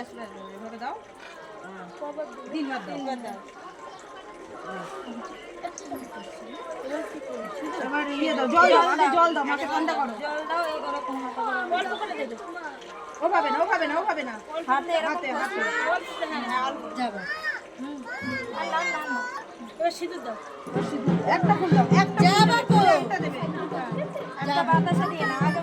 এভাবে দাও। 3 বার দাও। এবার ইয়ে দাও, জল দাও, আগে জল দাও, মাকে ঠান্ডা করো। জল দাও এরকম হাতে অল্প করে দে। ওভাবে না, ওভাবে না, ওভাবে না, হাতে হাতে হাতে অল্প করে হ্যাঁ অল্প যাবে। আর লাল লাল না। এবার সিঁদুর দাও। একটা ফুল দাও, একটা যাবা তো। একটা দেবে। একটা বাতাসা দিয়ে না আগে